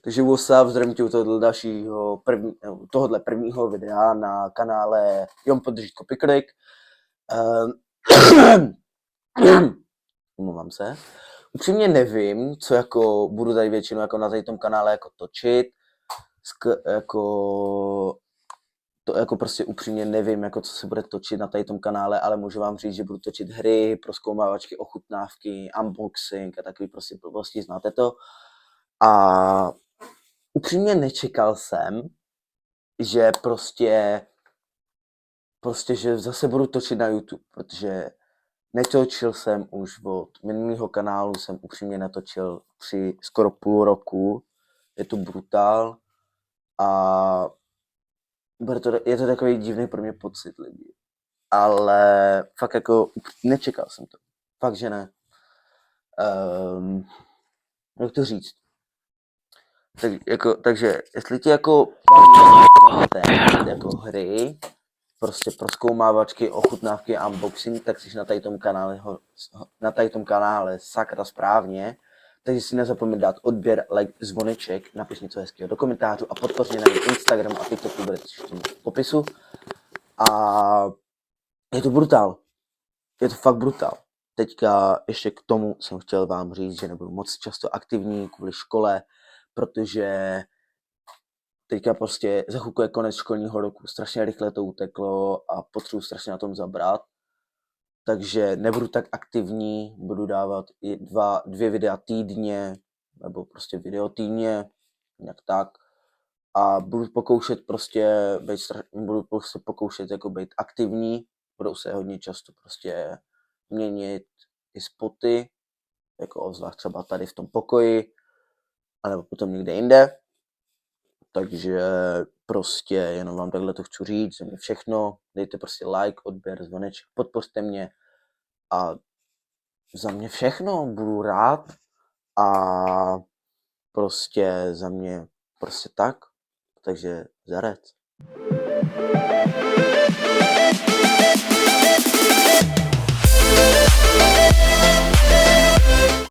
Takže WhatsApp, zdravím tě u tohohle prvního videa na kanále Jom Podržítko Piklik. Omlouvám se. Upřímně nevím, co jako budu tady většinou jako na tady tom kanále jako točit. Jako prostě upřímně nevím, jako co se bude točit na tady tom kanále, ale můžu vám říct, že budu točit hry, prozkoumávačky, ochutnávky, unboxing a takový prostě blbosti, znáte to. A upřímně nečekal jsem, že prostě, že zase budu točit na YouTube, protože netočil jsem už od minulého kanálu, jsem upřímně natočil skoro půl roku, je to brutál a je to takový divný pro mě pocit lidi, ale fakt jako nečekal jsem to, fakt že ne. Jak to říct? Takže jestli ti jako jako hry, prostě prozkoumávačky, ochutnávky, unboxing, tak jsi na tady tom kanále sakra správně. Takže si nezapomeň dát odběr, like, zvoneček, napiš něco hezkého do komentářů a podpoř mě na Instagram a TikTok, bude v popisu. A je to brutál. Je to fakt brutál. Teďka ještě k tomu jsem chtěl vám říct, že nebudu moc často aktivní kvůli škole, protože teďka prostě za chvilku je konec školního roku, strašně rychle to uteklo a potřebuji strašně na tom zabrat. Takže nebudu tak aktivní, budu dávat i dvě videa týdně, nebo prostě video týdně, nějak tak. A budu pokoušet jako být aktivní, budou se hodně často prostě měnit i spoty, jako obzvlášť třeba tady v tom pokoji, anebo potom někde jinde. Takže prostě jenom vám takhle to chci říct, za mě všechno, dejte prostě like, odběr, zvoneček, podpořte mě a za mě všechno, budu rád a prostě za mě prostě tak, takže zarec.